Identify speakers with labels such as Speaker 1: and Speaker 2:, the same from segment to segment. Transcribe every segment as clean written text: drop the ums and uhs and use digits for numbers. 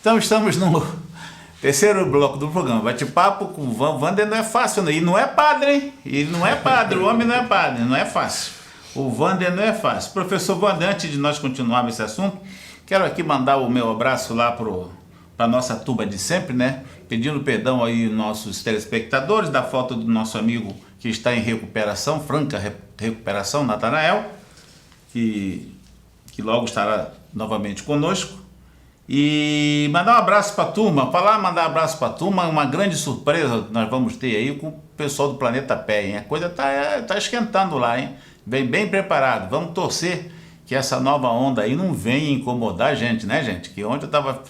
Speaker 1: Então estamos no terceiro bloco do programa. Bate-papo com o Wander não é fácil, né? E não é padre, hein? Ele não é padre, o homem não é padre, não é fácil. O Wander não é fácil. Professor Wander, antes de nós continuarmos esse assunto, quero aqui mandar o meu abraço lá para a nossa turma de sempre, né? Pedindo perdão aí aos nossos telespectadores da falta do nosso amigo que está em recuperação, franca recuperação, Natanael, que logo estará novamente conosco. E mandar um abraço para a turma, mandar um abraço para a turma, uma grande surpresa nós vamos ter aí com o pessoal do Planeta Pé, hein? A coisa tá esquentando lá, hein? Vem bem preparado, vamos torcer que essa nova onda aí não venha incomodar a gente, né, gente? Que ontem eu tava...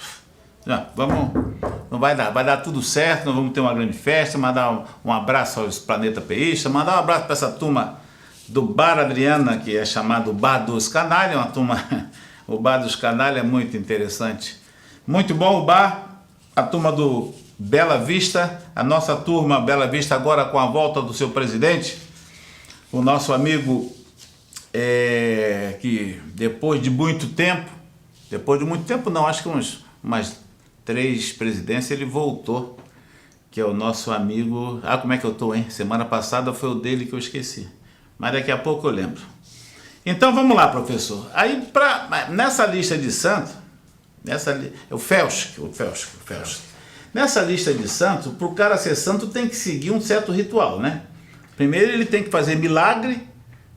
Speaker 1: não vai dar tudo certo, nós vamos ter uma grande festa, mandar um abraço aos Planeta Peístas, mandar um abraço para essa turma do Bar Adriana, que é chamado Bar dos Canalha, uma turma... O Bar dos Canalha é muito interessante. Muito bom o bar, a turma do Bela Vista, a nossa turma Bela Vista agora com a volta do seu presidente, o nosso amigo que depois de muito tempo não, acho que umas 3 presidências ele voltou, que é o nosso amigo, como é que eu tô, hein? Semana passada foi o dele que eu esqueci, mas daqui a pouco eu lembro. Então vamos lá, professor. Aí nessa lista de santos, o Felsch. Nessa lista de santos, para o cara ser santo tem que seguir um certo ritual, né? Primeiro ele tem que fazer milagre,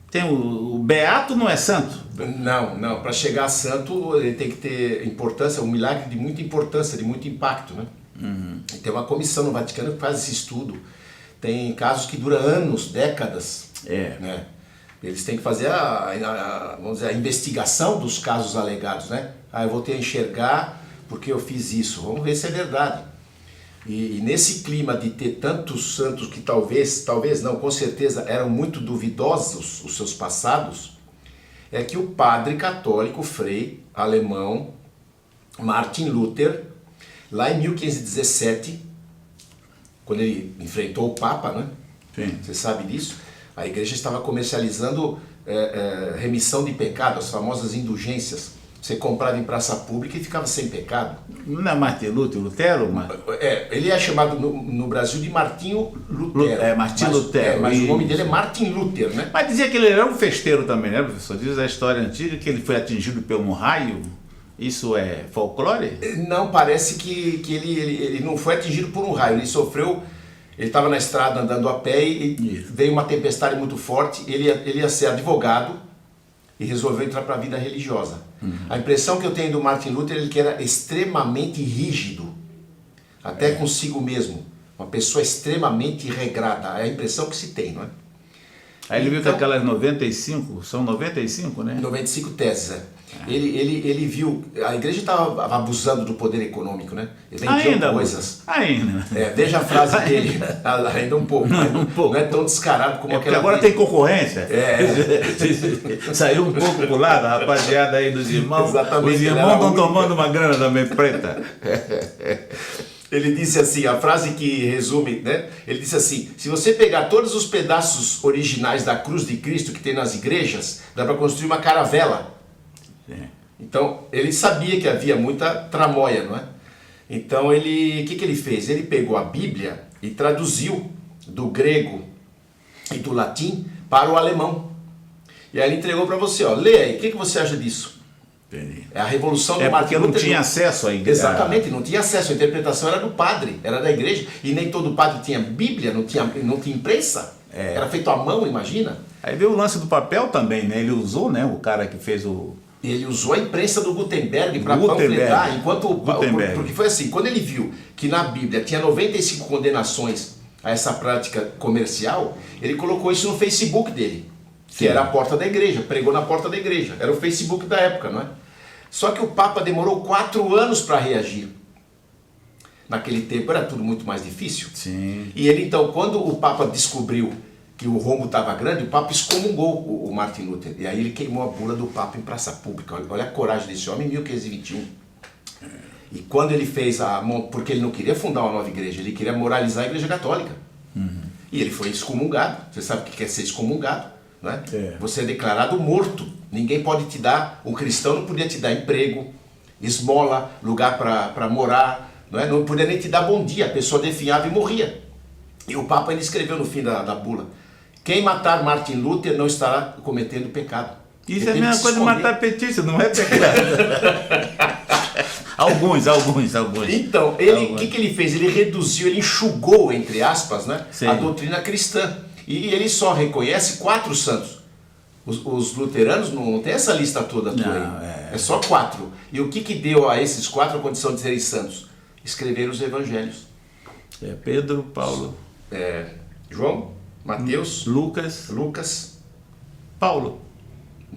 Speaker 1: tem o beato não é santo?
Speaker 2: Não, para chegar a santo ele tem que ter importância, um milagre de muita importância, de muito impacto, né? Uhum. Tem uma comissão no Vaticano que faz esse estudo, tem casos que duram anos, décadas, né? Eles têm que fazer vamos dizer, a investigação dos casos alegados, né? Eu vou ter a enxergar porque eu fiz isso. Vamos ver se é verdade. E nesse clima de ter tantos santos que talvez não, com certeza eram muito duvidosos os seus passados, é que o padre católico, frei alemão, Martin Luther, lá em 1517, quando ele enfrentou o Papa, né?
Speaker 1: Sim.
Speaker 2: Você sabe disso? A igreja estava comercializando remissão de pecado, as famosas indulgências. Você comprava em praça pública e ficava sem pecado.
Speaker 1: Não é Martin Lutero?
Speaker 2: Ele é chamado no Brasil de Martinho Lutero.
Speaker 1: Martin Lutero.
Speaker 2: Mas o nome dele é Martin Luther, né?
Speaker 1: Mas dizia que ele era um festeiro também, né, professor? Diz a história antiga que ele foi atingido por um raio. Isso é folclore?
Speaker 2: Não, parece que ele não foi atingido por um raio. Ele sofreu... Ele estava na estrada andando a pé e veio uma tempestade muito forte. Ele ia ser advogado e resolveu entrar para a vida religiosa. Uhum. A impressão que eu tenho do Martin Luther é que era extremamente rígido, até consigo mesmo. Uma pessoa extremamente regrada. É a impressão que se tem, não é?
Speaker 1: Aí ele viu que aquelas 95, são 95, né?
Speaker 2: 95 teses, Ele viu, a igreja estava abusando do poder econômico, né? Ele vendia coisas.
Speaker 1: Ainda.
Speaker 2: Veja a frase dele, ainda um pouco. Não é tão descarado como aquela.
Speaker 1: Agora tem concorrência. Saiu um pouco pro lado, a rapaziada aí dos irmãos.
Speaker 2: Exatamente.
Speaker 1: Os irmãos estão tomando uma grana também preta.
Speaker 2: Ele disse assim, a frase que resume, né? Ele disse assim: se você pegar todos os pedaços originais da cruz de Cristo que tem nas igrejas, dá para construir uma caravela. Então, ele sabia que havia muita tramóia, não é? Então, o que ele fez? Ele pegou a Bíblia e traduziu do grego e do latim para o alemão. E aí ele entregou para você, lê aí, o que você acha disso?
Speaker 1: Entendi.
Speaker 2: É a revolução do Martin Luther.
Speaker 1: Porque não tinha acesso à igreja.
Speaker 2: Exatamente, não tinha acesso, a interpretação era do padre, era da igreja, e nem todo padre tinha Bíblia, não tinha imprensa, era feito à mão, imagina.
Speaker 1: Aí veio o lance do papel também, né? Ele usou, né, o cara que fez o...
Speaker 2: Ele usou a imprensa do Gutenberg para panfletar, porque foi assim, quando ele viu que na Bíblia tinha 95 condenações a essa prática comercial, ele colocou isso no Facebook dele, que era a porta da igreja, pregou na porta da igreja, era o Facebook da época, não é? Só que o Papa demorou 4 anos para reagir. Naquele tempo era tudo muito mais difícil.
Speaker 1: Sim.
Speaker 2: E ele então, quando o Papa descobriu que o rombo estava grande, o Papa excomungou o Martin Luther. E aí ele queimou a bula do Papa em praça pública. Olha a coragem desse homem em 1521. E quando ele fez porque ele não queria fundar uma nova igreja, ele queria moralizar a igreja católica. Uhum. E ele foi excomungado. Você sabe o que quer ser excomungado? né? Você é declarado morto. Ninguém pode te dar, um cristão não podia te dar emprego, esmola, lugar para morar, não é? Não podia nem te dar bom dia, a pessoa definhava e morria. E o Papa ele escreveu no fim da bula: quem matar Martin Luther não estará cometendo pecado.
Speaker 1: Isso é a mesma coisa de matar petista, não é pecado. Alguns.
Speaker 2: Então, o que ele fez? Ele reduziu, ele enxugou, entre aspas, né, a doutrina cristã. E ele só reconhece 4 santos. Os luteranos não tem essa lista toda aí. É só 4. E o que deu a esses 4 a condição de serem santos? Escrever os evangelhos.
Speaker 1: Pedro, Paulo,
Speaker 2: João, Mateus,
Speaker 1: Lucas, Paulo.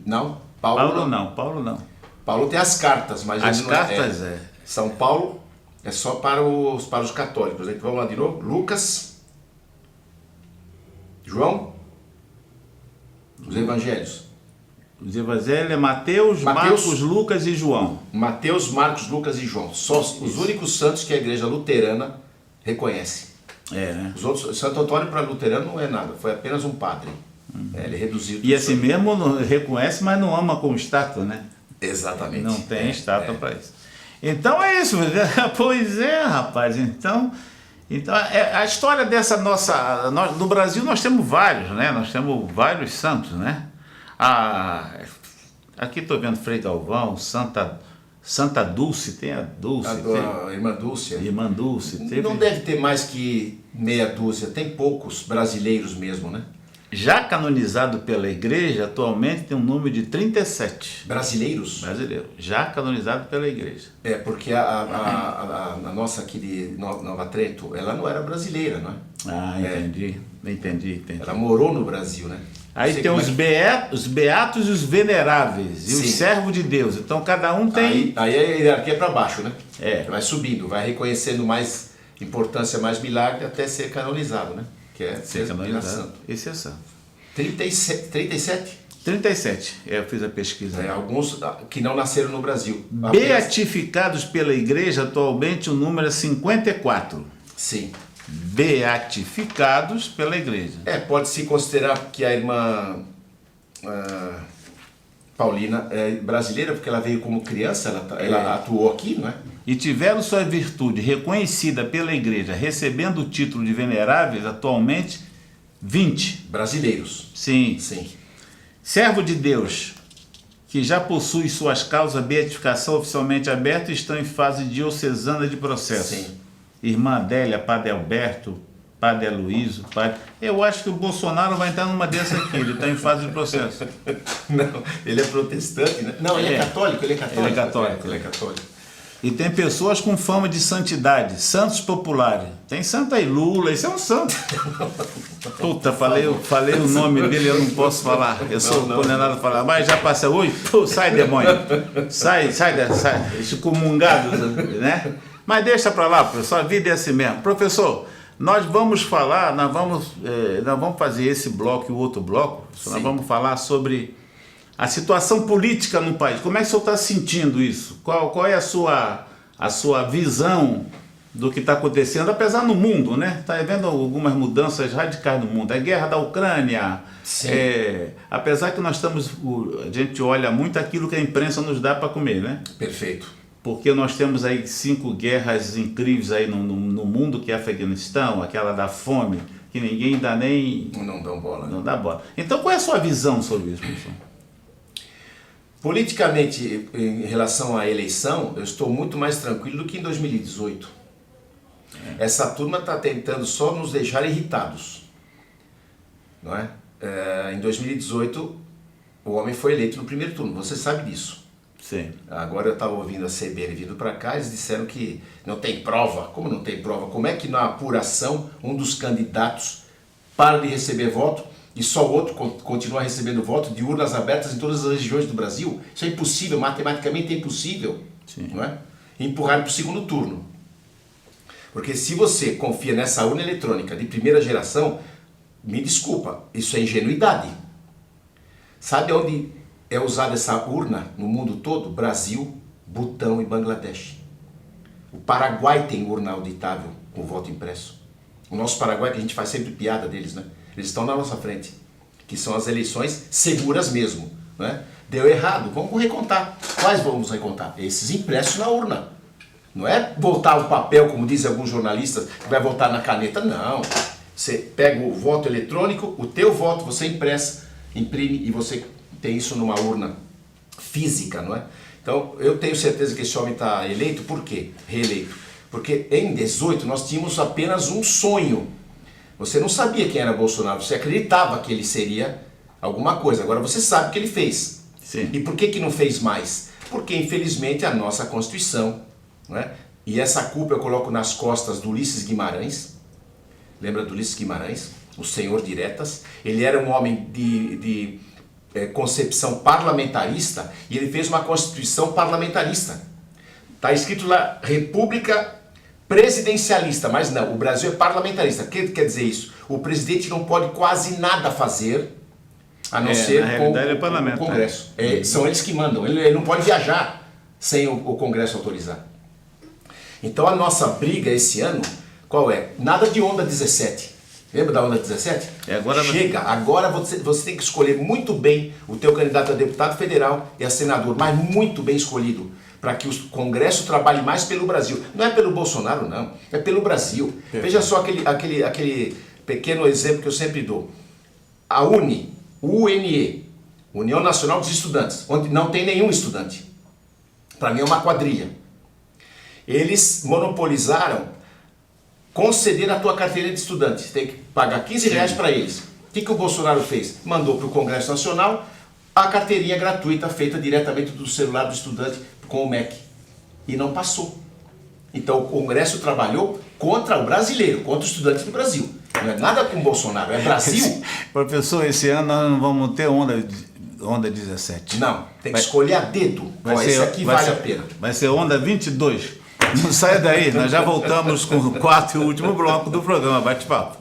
Speaker 2: Não,
Speaker 1: Paulo não.
Speaker 2: Paulo tem as cartas, mas
Speaker 1: as
Speaker 2: ele não
Speaker 1: cartas
Speaker 2: São Paulo é só para os católicos. Então vamos lá de novo. Lucas, João, os evangelhos.
Speaker 1: Os evangelhos é Mateus, Marcos, Lucas e João.
Speaker 2: Mateus, Marcos, Lucas e João. Só os únicos santos que a igreja luterana reconhece.
Speaker 1: Né?
Speaker 2: Os outros, Santo Antônio para luterano não é nada, foi apenas um padre. Ele reduziu.
Speaker 1: E assim mesmo reconhece, mas não ama com estátua, né?
Speaker 2: Exatamente.
Speaker 1: Não tem estátua para isso. Então é isso. Pois é, rapaz. Então a história dessa nossa... no Brasil nós temos vários, né? Nós temos vários santos, né? Aqui estou vendo Frei Galvão, Santa Dulce, tem a Dulce.
Speaker 2: A Irmã Dulce.
Speaker 1: Irmã Dulce.
Speaker 2: Não deve ter mais que meia dúzia, tem poucos brasileiros mesmo, né?
Speaker 1: Já canonizado pela igreja, atualmente tem um número de 37.
Speaker 2: Brasileiros?
Speaker 1: Brasileiros, já canonizado pela igreja.
Speaker 2: Porque a nossa aqui de Nova Trento, ela não era brasileira, não é?
Speaker 1: Entendi.
Speaker 2: Ela morou no Brasil, né?
Speaker 1: Aí tem os beatos e os veneráveis, e os servos de Deus. Então cada um tem...
Speaker 2: Aí a hierarquia é para baixo, né?
Speaker 1: Vai
Speaker 2: subindo, vai reconhecendo mais importância, mais milagre, até ser canonizado, né? Que é ser canonizado.
Speaker 1: Esse é santo.
Speaker 2: 37?
Speaker 1: 37, eu fiz a pesquisa.
Speaker 2: Alguns que não nasceram no Brasil.
Speaker 1: Beatificados pela igreja, atualmente o número é 54.
Speaker 2: Sim.
Speaker 1: Beatificados pela igreja.
Speaker 2: Pode-se considerar que a irmã Paulina é brasileira, porque ela veio como criança, ela atuou aqui, não é?
Speaker 1: E tiveram sua virtude reconhecida pela igreja, recebendo o título de veneráveis, atualmente 20.
Speaker 2: Brasileiros.
Speaker 1: Sim. Servo de Deus, que já possui suas causas de beatificação oficialmente abertas e estão em fase diocesana de processo.
Speaker 2: Sim.
Speaker 1: Irmã Adélia, Padre Alberto, Padre Aloysio, Eu acho que o Bolsonaro vai entrar numa dessa aqui, ele está em fase de processo.
Speaker 2: Não, ele é protestante, né? Não, ele é católico. Ele é católico.
Speaker 1: E tem pessoas com fama de santidade, santos populares. Tem santo aí, Lula, esse é um santo. Puta, falei o nome dele, eu não posso falar. Eu sou condenado a falar, mas já passa hoje, sai demônio. Sai, excomungado, né? Mas deixa pra lá, professor, a vida é assim mesmo. Professor, nós vamos fazer esse bloco e o outro bloco, nós vamos falar sobre a situação política no país. Como é que o senhor está sentindo isso? Qual é a sua visão do que está acontecendo, apesar no mundo, né? Está havendo algumas mudanças radicais no mundo. A guerra da Ucrânia, apesar que a gente olha muito aquilo que a imprensa nos dá para comer, né?
Speaker 2: Perfeito.
Speaker 1: Porque nós temos aí 5 guerras incríveis aí no mundo, que é Afeganistão, aquela da fome, que ninguém dá nem...
Speaker 2: Não dão bola.
Speaker 1: Não dá bola. Então, qual é a sua visão sobre isso, professor?
Speaker 2: Politicamente, em relação à eleição, eu estou muito mais tranquilo do que em 2018. Essa turma está tentando só nos deixar irritados. Não é? Em 2018, o homem foi eleito no primeiro turno, você sabe disso.
Speaker 1: Sim.
Speaker 2: Agora eu estava ouvindo a CBN vindo para cá, eles disseram que não tem prova. Como não tem prova? Como é que na apuração um dos candidatos para de receber voto e só o outro continua recebendo voto de urnas abertas em todas as regiões do Brasil? Isso é impossível, matematicamente é impossível.
Speaker 1: Sim.
Speaker 2: Não é? Empurrar para o segundo turno. Porque se você confia nessa urna eletrônica de primeira geração, me desculpa, isso é ingenuidade. Sabe onde é usada essa urna no mundo todo? Brasil, Butão e Bangladesh. O Paraguai tem urna auditável com voto impresso. O nosso Paraguai, que a gente faz sempre piada deles, né? Eles estão na nossa frente. que são as eleições seguras mesmo, né? Deu errado, vamos recontar. Quais vamos recontar? Esses impressos na urna. Não é voltar o papel, como dizem alguns jornalistas, que vai votar na caneta. Não. Você pega o voto eletrônico, o teu voto você imprime e você tem isso numa urna física, não é? Então, eu tenho certeza que esse homem está eleito. Por quê? Reeleito. Porque em 18 nós tínhamos apenas um sonho. Você não sabia quem era Bolsonaro, você acreditava que ele seria alguma coisa. Agora você sabe o que ele fez.
Speaker 1: Sim.
Speaker 2: E por que não fez mais? Porque infelizmente a nossa Constituição, não é? E essa culpa eu coloco nas costas do Ulisses Guimarães. Lembra do Ulisses Guimarães? O senhor diretas. Ele era um homem de concepção parlamentarista e ele fez uma Constituição parlamentarista. Está escrito lá, República Presidencialista, mas não, o Brasil é parlamentarista. O que quer dizer isso? O presidente não pode quase nada fazer, a não ser com o Congresso. São eles que mandam, ele não pode viajar sem o Congresso autorizar. Então a nossa briga esse ano, qual é? Nada de onda 17. Lembra da onda 17? Chega, agora você tem que escolher muito bem o teu candidato a deputado federal e a senador, mas muito bem escolhido, para que o Congresso trabalhe mais pelo Brasil. Não é pelo Bolsonaro, não, é pelo Brasil. Veja só aquele pequeno exemplo que eu sempre dou. A UNE, União Nacional dos Estudantes, onde não tem nenhum estudante. Para mim é uma quadrilha. Eles monopolizaram conceder a tua carteira de estudante. Você tem que pagar R$15 para eles. O que o Bolsonaro fez? Mandou para o Congresso Nacional a carteirinha gratuita feita diretamente do celular do estudante com o MEC. E não passou. Então o Congresso trabalhou contra o brasileiro, contra o estudante do Brasil. Não é nada com o Bolsonaro, é Brasil.
Speaker 1: Professor, esse ano nós não vamos ter onda 17.
Speaker 2: Não, tem que escolher a dedo. Esse aqui vale a pena.
Speaker 1: Vai ser onda 22. Não sai daí, nós já voltamos com o quarto e último bloco do programa Bate-Papo.